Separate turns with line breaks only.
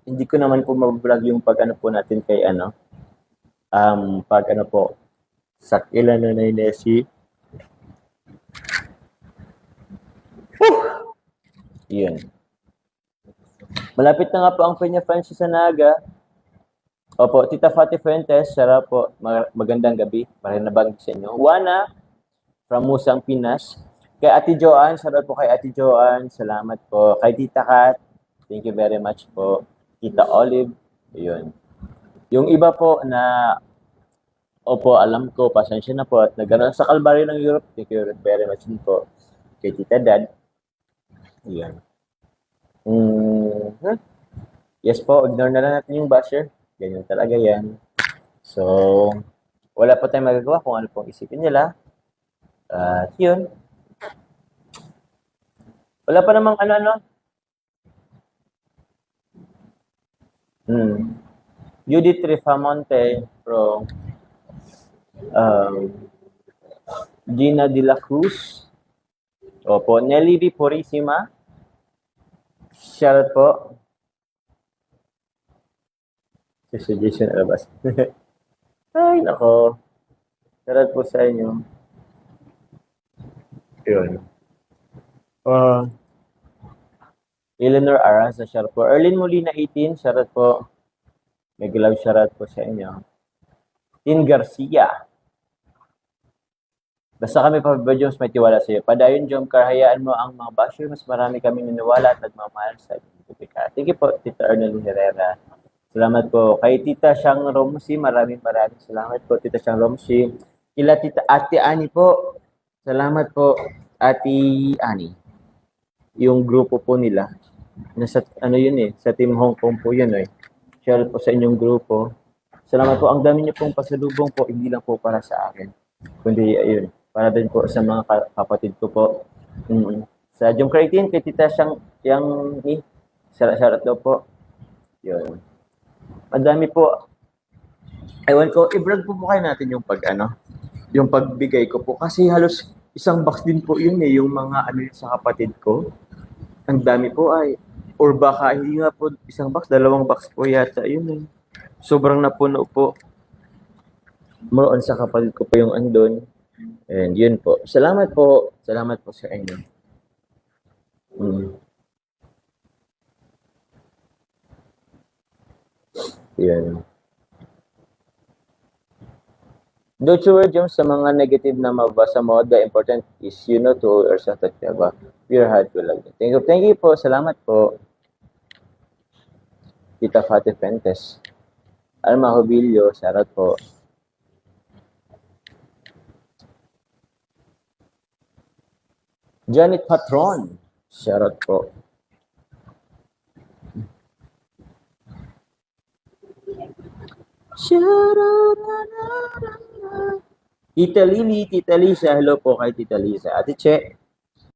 hindi ko naman po mag-vlog yung pag ano po natin kay ano, pag ano po, sakila na na Nessie. Yun. Malapit na nga po ang Peña Francis sa Naga. Opo, Tita Fati Fuentes, sarap po. Magandang gabi. Marinabang sa inyo. Juana, from Musang, Pinas. Kay Ate Joanne, sarap po kay Ate Joanne. Salamat po. Kay Tita Kat, thank you very much po. Tita Olive, yun. Yung iba po na, opo, alam ko, pasensya na po. At nagkaroon sa Calvary ng Europe, thank you very much din po. Kay Tita Dad, yun. Yes po, ignore na lang natin yung basher. Ganyan talaga yan. So, wala pa tayong magagawa kung ano pong isipin nila. At yun. Wala pa namang ano-ano. Judith Rifamonte from Gina de la Cruz. Opo, Nelly V. Purisima. Shoutout po. Si Jason Alabas. Ay, nako. Shoutout po sa inyo. Yun. Eleanor Aranza, shoutout po. Erlyn Molina 18, shoutout po. Mega love shoutout po sa inyo. Tin Garcia. Basta kami pa ba, Joms, may tiwala sa iyo. Padayon, Jom, hayaan mo ang mga basher. Mas marami kami niniwala at nagmamahal sa Tupika. Thank you po, Tita Ernel Herrera. Salamat po. Kay Tita Siang Romsi, maraming salamat po, Tita Siang Romsi. Kila Tita Ate Ani po. Salamat po, Ate Ani. Yung grupo po nila. Nasa, ano yun eh, sa Team Hong Kong po yun eh. Share po sa inyong grupo. Salamat po. Ang dami niyo pong pasalubong po, hindi lang po para sa akin. Kundi, ayun, para din po sa mga kapatid ko po. Sa Jom Creatin, kay Tita Siang, yung ni, shoutout daw po. Yun. Madami po. Ewan ko, i-vlog po kayo natin yung yung pagbigay ko po. Kasi halos isang box din po yun eh, yung mga ano sa kapatid ko. Ang dami po ay, or baka hindi nga po isang box, 2 box po yata yun eh. Sobrang napuno po. More on sa kapatid ko po yung andon. And yun po. Salamat po. Salamat po sa inyo. Yun. Don't you worry, James, sa mga negative na mabasa mo. The important is you know to yourself that you have a pure heart to love. Thank you po. Salamat po. Tita Fati Fuentes. Alma Hobilio, shoutout po. Janet Patron, shoutout po. Tita Lisa, hello po kay Tita Lisa. Ate Che,